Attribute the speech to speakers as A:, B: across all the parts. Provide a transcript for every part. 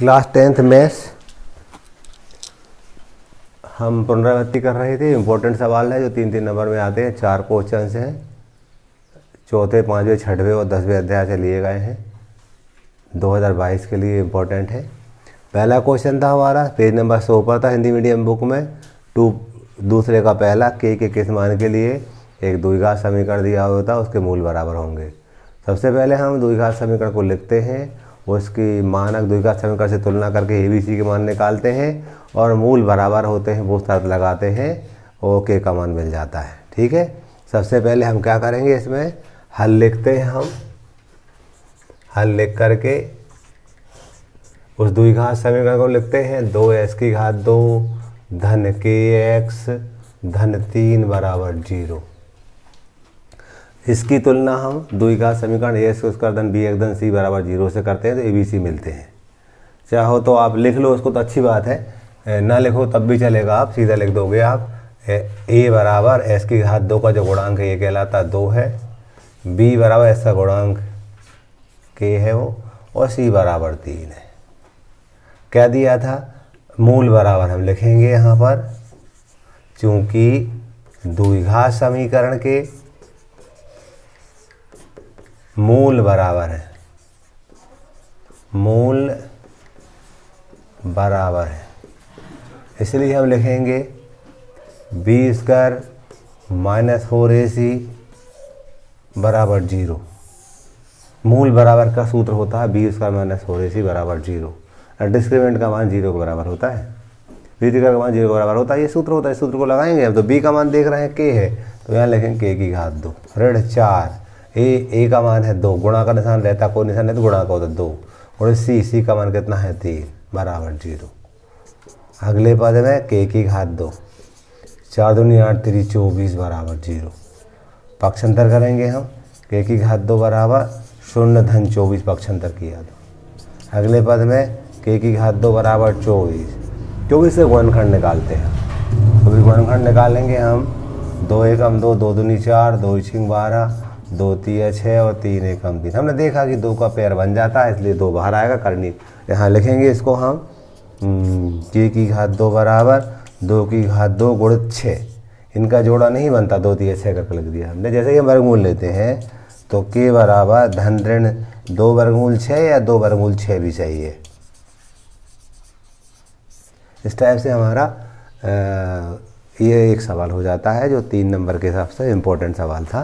A: Class 10th maths हम पुनरावृत्ति कर रहे थे। इम्पोर्टेंट सवाल है जो 3-3 नंबर में आते हैं। 4 क्वेश्चन हैं, चौथे, 5वें, 6वें और 10वें अध्याय से लिए गए हैं। 2022 के लिए इम्पोर्टेंट है। पहला क्वेश्चन था हमारा पेज नंबर 100 पर था हिंदी मीडियम बुक में। दूसरे का पहला के किस मान के लिए एक द्विघात समीकरण दिया हुआ था, उसके मूल बराबर होंगे। सबसे पहले हम द्विघात समीकरण को लिखते हैं, उसकी मानक द्विघात समीकरण से तुलना करके ABC के मान निकालते हैं और मूल बराबर होते हैं वो शर्त लगाते हैं और के का मान मिल जाता है। ठीक है, सबसे पहले हम क्या करेंगे, इसमें हल लिखते हैं। हम हल लिख करके उस द्विघात समीकरण को लिखते हैं 2s की घात 2 धन kx धन 3 बराबर 0। इसकी तुलना हम द्विघात समीकरण a उसका धन b धन c बराबर 0 से करते हैं तो ABC मिलते हैं। चाहो तो आप लिख लो उसको तो अच्छी बात है, ना लिखो तब भी चलेगा, आप सीधा लिख दोगे। आप a बराबर s की घात 2 का जो गुणांक है ये कहलाता 2 है, b बराबर s का गुणांक k है वो, और c बराबर 3 है। क्या दिया था, मूल बराबर हम लिखेंगे यहाँ पर, चूंकि द्विघात समीकरण के मूल बराबर है, मूल बराबर है, इसलिए हम लिखेंगे b² - 4ac बराबर 0। मूल बराबर का सूत्र होता है b² - 4ac बराबर 0। डिस्क्रिमिनेंट का मान 0 के बराबर होता है, विधिका का मान 0 के बराबर होता है। ये सूत्र होता है, इस सूत्र को लगाएंगे। अब तो b का मान देख रहे हैं k है तो यहाँ लिखेंगे k की घात 2 ऋण 4। a का मान है 2, गुणा का निशान रहता, कोई निशान नहीं तो गुणा का होता 2, और c का मान कितना है 3 बराबर 0। अगले पद में k की घात 2, 4 दूनी 8 3 24 बराबर 0। पक्षांतर करेंगे हम, k की घात 2 बराबर 0 धन 24 पक्षांतर किया तो। अगले पद में k की घात 2 बराबर 24 से गुणनखंड निकालते हैं। तो भी गुणनखंड निकालेंगे हम, 2 एकम 2, 2 दूनी 4, 2 छींग 12, 2 तिया 6 और 3 एकम 3। हमने देखा कि 2 का पेयर बन जाता है, इसलिए 2 बाहर आएगा करनी। यहाँ लिखेंगे इसको हम k की घात 2 बराबर 2 की घात 2 गुणित 6। इनका जोड़ा नहीं बनता, 2 तिया 6 करके लिख दिया हमने। जैसे ही हम वर्गमूल लेते हैं तो k बराबर धन ऋण 2 वर्गमूल 6 या 2 वर्गमूल 6 भी चाहिए। इस टाइप से हमारा ये एक सवाल हो जाता है जो 3 नंबर के हिसाब से इम्पोर्टेंट सवाल था।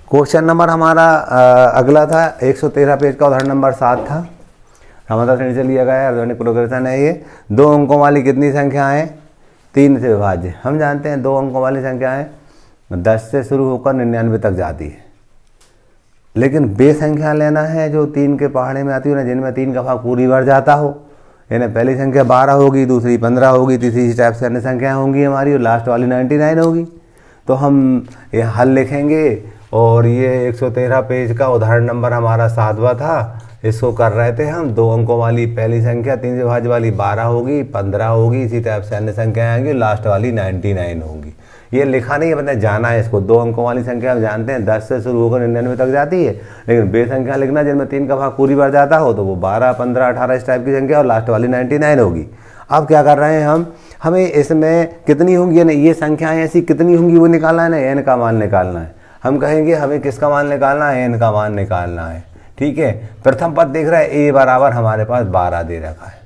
A: क्वेश्चन नंबर हमारा अगला था 113 पेज का, उदाहरण नंबर 7 था। समांतर श्रेणी से लिया गया अर्धनिक प्रोग्रेशन है ये। 2 अंकों वाली कितनी संख्याएं 3 से विभाज्य। हम जानते हैं 2 अंकों वाली संख्याएं 10 से शुरू होकर 99 तक जाती है, लेकिन बे संख्या लेना है जो 3 के पहाड़े में आती हो ना, जिनमें 3 का भाग पूरी बार जाता हो। यानी पहली संख्या 12 होगी, दूसरी 15 होगी, तीसरी इस टाइप से अन्य संख्याएं होंगी हमारी, और लास्ट वाली 99 होगी। तो हम ये हल लिखेंगे और ये 113 पेज का उदाहरण नंबर हमारा 7वां था। इसको कर रहे थे हम। 2 अंकों वाली पहली संख्या 3 से विभाज्य वाली 12 होगी, 15 होगी, इसी टाइप से अन्य संख्याएं आएंगी, लास्ट वाली 99 होगी। ये लिखा नहीं है, मतलब जाना है इसको। 2 अंकों वाली संख्या हम जानते हैं 10 से शुरू होकर 99 तक जाती है, लेकिन बे संख्या लिखना जिनमें 3 का भाग पूरी बार जाता हो तो वो 12, 15, 18 इस टाइप की संख्या, और लास्ट वाली 99 होगी। अब क्या कर रहे हैं हम, हमें इसमें कितनी होंगी, यानी ये संख्याएं ऐसी कितनी होंगी वो निकालना है ना, n का मान निकालना है। हम कहेंगे हमें किसका मान निकालना है, n का मान निकालना है। ठीक है, प्रथम पद देख रहा है a बराबर हमारे पास 12 दे रखा है।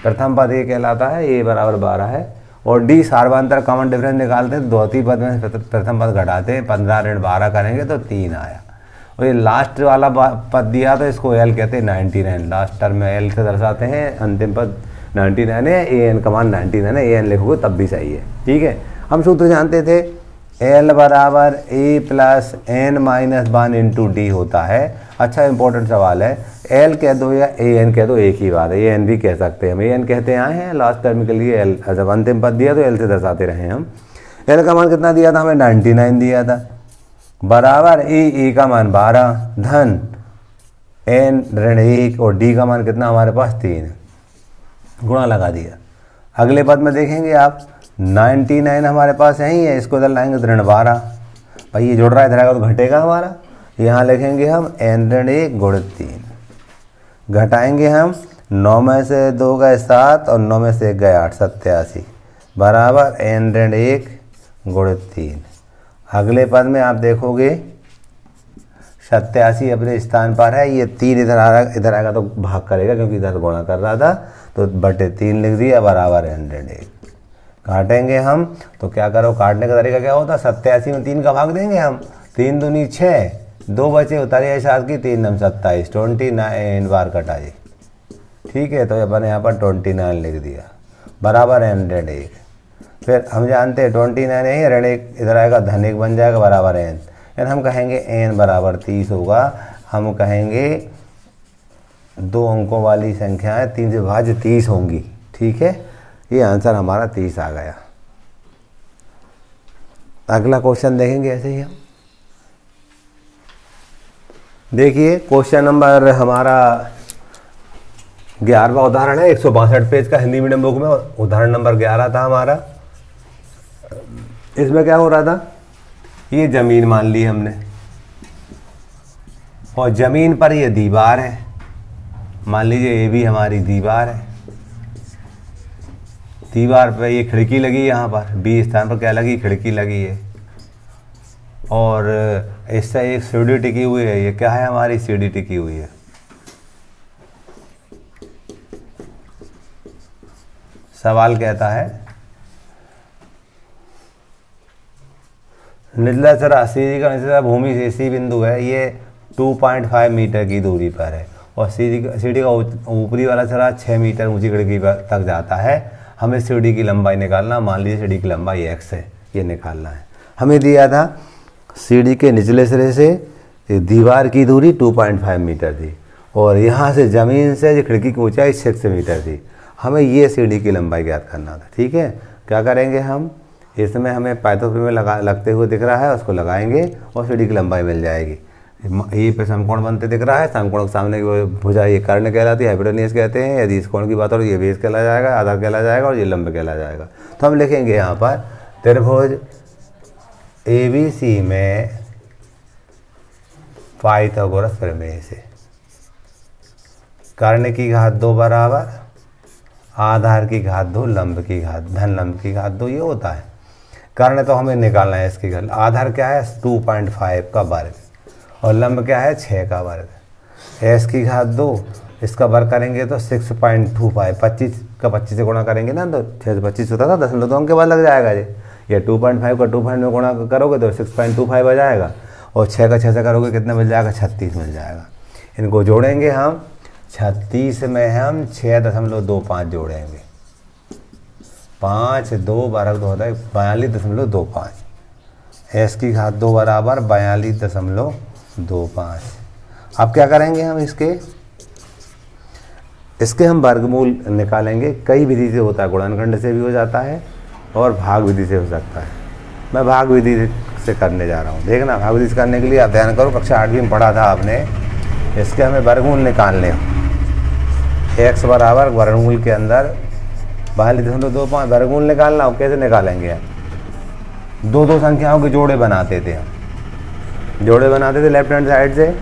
A: प्रथम पद ये कहलाता है a बराबर 12 है, और d सार्वंतर कॉमन डिफरेंस निकालते हैं, द्वितीय पद में प्रथम पद घटाते हैं, 15 ऋण 12 करेंगे तो 3 आया। और ये लास्ट वाला पद दिया तो इसको l कहते हैं 99। लास्ट टर्म में l से दर्शाते हैं, अंतिम पद 99 है, an का मान 99 है, an लिखोगे तब भी सही है। ठीक है, हम सूत्र जानते थे l बराबर a plus n minus 1 into D होता है। अच्छा इंपॉर्टेंट सवाल है, l कह दो या an कह दो, एक ही बात है। an भी कह सकते हैं, हम an कहते आए हैं लास्ट टर्म के लिए। l जब अंतिम पद दिया तो l से दर्शाते रहे हम। l का मान कितना दिया था हमें, 99 दिया था, बराबर a का मान 12 धन n ऋण 1, और d का मान कितना हमारे पास 3, गुणा लगा दिया। अगले पद में देखेंगे आप 99 हमारे पास यही है, इसको इधर लाएंगे तो ऋण 12। भाई ये जुड़ रहा है, इधर आएगा तो घटेगा हमारा। यहाँ लिखेंगे हम n ऋण 1 गुणित 3। घटाएंगे हम, 9 में से 2 गए 7 और 9 में से 1 गए 8, 87 बराबर n ऋण 1 गुणित 3। अगले पद में आप देखोगे 87 अपने स्थान पर है, ये 3 इधर आ रहा, इधर आएगा तो भाग करेगा क्योंकि इधर गुणा कर रहा था, तो बटे 3 लिख दिया बराबर n ऋण 1। काटेंगे हम तो क्या करो, काटने का तरीका क्या होता है, 87 में 3 का भाग देंगे हम, 3 दूनी 6, 2 बचे उतारिए 7 की, 3 नम 27, 29 बार कटा जी। ठीक है, तो अपने यहाँ पर 29 लिख दिया बराबर n ऋण 1। फिर हम जानते हैं 29 है, ऋण 1 इधर आएगा धन 1 बन जाएगा बराबर n, यानी हम कहेंगे n बराबर 30 होगा। हम कहेंगे 2 अंकों वाली संख्याएं 3 से विभाज्य 30 होंगी। ठीक है, ये आंसर हमारा 30 आ गया। अगला क्वेश्चन देखेंगे ऐसे ही हम। देखिए क्वेश्चन नंबर हमारा 11वां उदाहरण है, 162 पेज का हिंदी मीडियम बुक में उदाहरण नंबर 11 था हमारा। इसमें क्या हो रहा था, ये जमीन मान ली हमने और जमीन पर ये दीवार है, मान लीजिए ये भी हमारी दीवार है। दीवार पर ये खिड़की लगी, यहाँ पर बी स्थान पर क्या लगी, खिड़की लगी है और इससे एक सीढ़ी टिकी हुई है। ये क्या है, हमारी सीढ़ी टिकी हुई है। सवाल कहता है निचला सिरा सीढ़ी का निचला भूमि से सी बिंदु है, ये 2.5 मीटर की दूरी पर है और सीढ़ी का ऊपरी वाला सिरा 6 मीटर ऊंची खिड़की पर तक जाता है। हमें सीढ़ी की लंबाई निकालना, मान लीजिए सीढ़ी की लंबाई x है, ये निकालना है। हमें दिया था सीढ़ी के निचले सिरे से दीवार की दूरी 2.5 मीटर थी और यहाँ से ज़मीन से खिड़की की ऊंचाई 6 मीटर थी। हमें ये सीढ़ी की लंबाई ज्ञात करना था। ठीक है, क्या करेंगे हम, इसमें हमें पाइथागोरस में लगते हुए दिख रहा है, उसको लगाएंगे और सीढ़ी की लंबाई मिल जाएगी। ये पे समकोण बनते दिख रहा है, समकोण के सामने की भुजा ये कर्ण कहलाती है, हाइपोटेन्यूस कहते हैं। यदि इस कोण की बात हो तो ये बेस कहला जाएगा, आधार कहला जाएगा और ये लंब कहला जाएगा। तो हम लिखेंगे यहाँ पर त्रिभुज ABC में पाइथागोरस प्रमेय से कर्ण की घात 2 बराबर आधार की घात 2 लंब की घात धन लंब की घात 2 ये होता है। कर्ण तो हमें निकालना है इसकी घात, आधार क्या है 2.5 का वर्ग और लंब क्या है 6 का वर्ग। s की घात 2 इसका वर्ग करेंगे तो 6.25, 25 का 25 से गुणा करेंगे ना तो 6 से 25 होता था, 0.2 अंक के बाद लग जाएगा ये 2.5 का 2.5 में गुणा करोगे तो 6.25 आ जाएगा और 6 का 6 से करोगे कितना मिल जाएगा, 36 मिल जाएगा। इनको जोड़ेंगे हम, 36 में हम 6.25 जोड़ेंगे, 5 2 12 2 होता है 42.25। s की घात 2 बराबर 42.25। अब क्या करेंगे हम, इसके हम वर्गमूल निकालेंगे। कई विधि से होता है, गुणनखंड से भी हो जाता है और भाग विधि से हो सकता है। मैं भाग विधि से करने जा रहा हूँ। देखना, भाग विधि से करने के लिए आप ध्यान करो, कक्षा 8वीं में पढ़ा था आपने। इसके हमें वर्गमूल निकालने हो, x बराबर वर्गमूल के अंदर 42.25 वर्गमूल निकालना हो। कैसे निकालेंगे आप, दो संख्याओं के जोड़े बनाते थे हम, जोड़े बनाते थे लेफ्ट हैंड साइड से।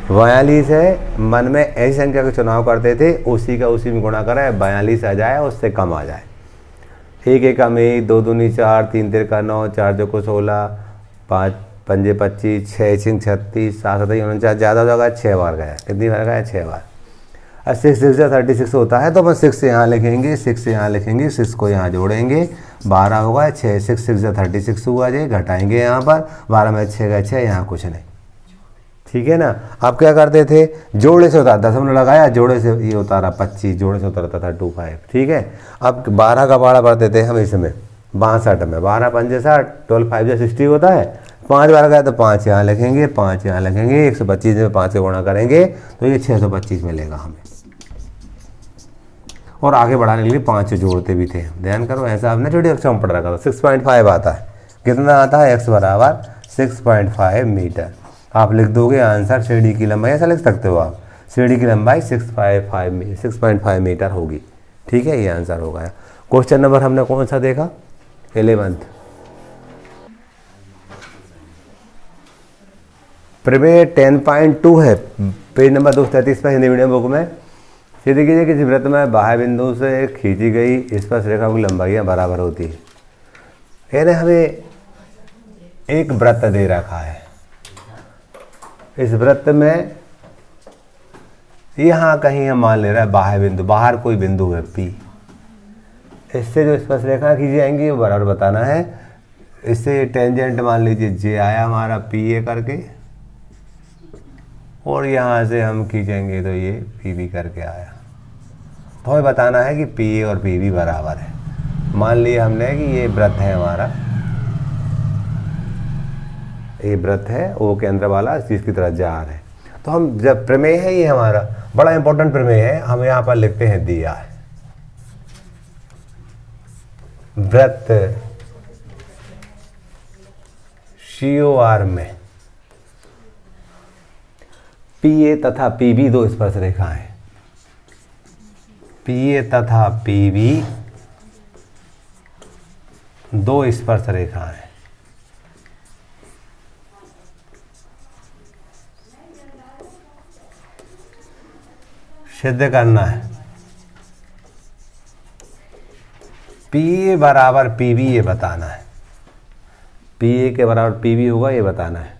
A: 42 है, मन में ऐसी संख्या का चुनाव करते थे, उसी का उसी में गुणा करें, 42 आ जाए उससे कम आ जाए। 1 1 1, 2 दूनी 4, 3 3 9, 4 चौको 16, 5 5 25, 6 6 36, 7 7 49, ज़्यादा हो जाएगा 6 बार गया। कितनी बार गया, 6 बार। अब 6 6 36 होता है तो अपन 6 से यहाँ लिखेंगे, 6 से यहाँ लिखेंगे, 6 को यहाँ जोड़ेंगे, 12 होगा। 6 6 6 36 हुआ जी, घटाएंगे यहाँ पर, 12 में 6 गए 6, यहाँ कुछ नहीं। ठीक है ना। आप क्या करते थे, जोड़े से उतारा, दशमलव लगाया, जोड़े से ये उतारा 25, जोड़े से उतारता था 25। ठीक है, अब 12 का पाड़ा पढ़ते थे हम इसमें 62 में, 12 5 60, 12 5 60 होता है। 5 बार गया तो 5 यहाँ लिखेंगे, 5 यहाँ लिखेंगे, 125 में 5 से गुणा करेंगे तो ये 625 मिलेगा हमें। और आगे बढ़ाने के लिए 5 जोड़ते भी थे। ध्यान करो, ऐसा आपने छोटी कक्षा में पढ़ रखा था। 6.5 आता है, कितना आता है, x बराबर 6.5 मीटर। आप लिख दोगे आंसर, सीढ़ी की लंबाई, ऐसा लिख सकते हो आप, सीढ़ी की लंबाई 6.5 मीटर होगी। ठीक है, ये आंसर हो गया। क्वेश्चन नंबर हमने कौन सा देखा, 11th। प्रमेय 10.2 है, पेज नंबर 233 पर हिंदी मीडियम बुक में। सीधे कीजिए किसी वृत्त में बाह्य बिंदु से खींची गई स्पर्श रेखा की लंबाइयाँ बराबर होती है। यानी हमें एक वृत्त दे रखा है, इस वृत्त में यहाँ कहीं हम मान ले रहा है बाह्य बिंदु, बाहर कोई बिंदु है P, इससे जो स्पर्श रेखा खींची जाएंगी वो बराबर बताना है। इससे टेंजेंट मान लीजिए J आया हमारा PA करके, और यहाँ से हम खींचेंगे तो ये PB करके आया। तो हमें बताना है कि PA और PB बराबर है। मान लिया हमने कि ये वृत्त है हमारा, ये वृत्त है O के अंदर वाला, इस चीज़ की तरह जा रहे हैं। तो हम जब प्रमेय है, ये हमारा बड़ा इंपॉर्टेंट प्रमेय है, हम यहाँ पर लिखते हैं दिया है वृत्त COR में PA तथा PB दो स्पर्श रेखाएं, PA तथा PB दो स्पर्श रेखाएं। सिद्ध करना है PA बराबर PB, ये बताना है। PA के बराबर PB होगा, ये बताना है।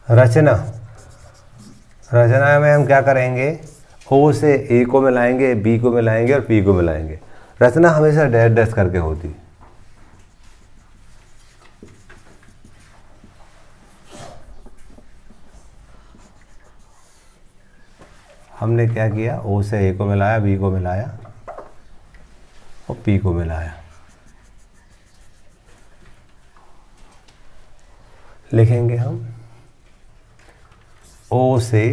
A: रचना में हम क्या करेंगे, O से A को मिलाएंगे, B को मिलाएंगे और P को मिलाएंगे। रचना हमेशा डैश डैश करके होती है। हमने क्या किया, O से A को मिलाया, B को मिलाया और P को मिलाया। लिखेंगे हम O से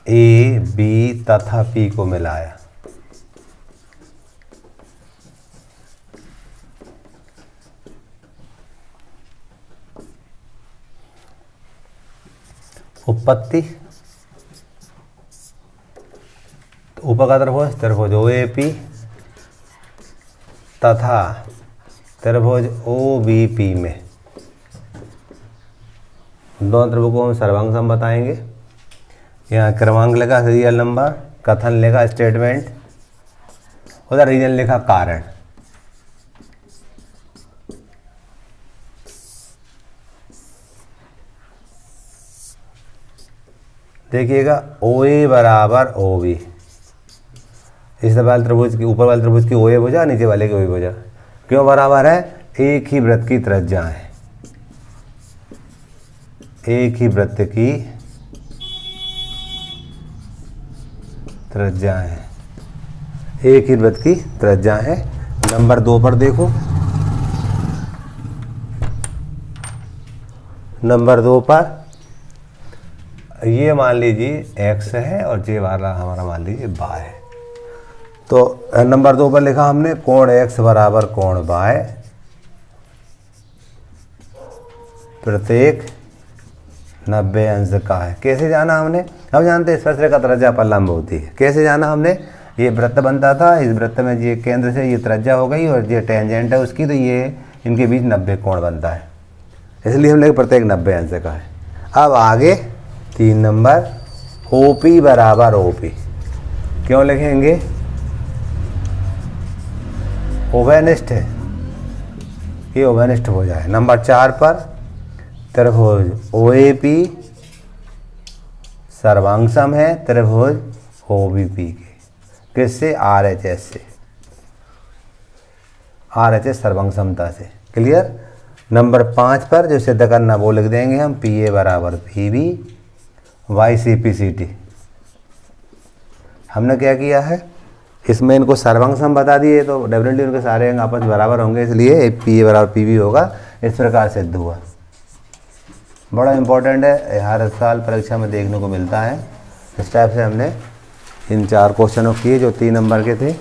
A: A, B तथा P को मिलाया। उत्पत्ति, ऊपर का त्रिभुज OAP तथा त्रिभुज OBP में दोनों त्रिभुज को हम सर्वांग सम बताएंगे। यहाँ क्रमांक लिखा सीरियल नंबर, कथन लिखा स्टेटमेंट, उधर रीजन लिखा कारण। देखिएगा OA बराबर OB, इस वाले त्रिभुज की, ऊपर वाले त्रिभुज की OA भुजा, नीचे वाले की OB भुजा। क्यों बराबर है, एक ही वृत्त की त्रिज्या है, एक ही वृत्त की त्रिज्या है, एक ही वृत्त की त्रिज्या है। नंबर 2 पर देखो, नंबर 2 पर ये मान लीजिए x है और J वाला हमारा मान लीजिए y है। तो नंबर 2 पर लिखा हमने कोण x बराबर कोण y, प्रत्येक 90 अंश का है। कैसे जाना हमने, हम जानते हैं स्पर्श रेखा त्रिज्या पर लंब होती है। कैसे जाना हमने, ये वृत्त बनता था, इस वृत्त में ये केंद्र से ये त्रिज्या हो गई और ये टेंजेंट है उसकी, तो ये इनके बीच 90 कोण बनता है, इसलिए हम लिखे प्रत्येक 90 अंश का है। अब आगे 3 नंबर OP बराबर OP, क्यों लिखेंगे, उभयनिष्ठ है, ये उभयनिष्ठ हो जाए। नंबर 4 पर त्रिभुज OAP सर्वांगसम है त्रिभुज OBP के, किससे, RHS से, RHS सर्वांगसमता से। क्लियर। नंबर 5 पर जो सिद्ध करना वो लिख देंगे हम, PA बराबर PB, YCP/CT। हमने क्या किया है, इसमें इनको सर्वांगसम बता दिए तो डेफिनेटली उनके सारे अंग आपस में बराबर होंगे, इसलिए PA बराबर PB होगा। इस प्रकार सिद्ध हुआ। बड़ा इम्पोर्टेंट है, हर साल परीक्षा में देखने को मिलता है। इस टाइप से हमने इन 4 क्वेश्चनों किए जो 3 नंबर के थे।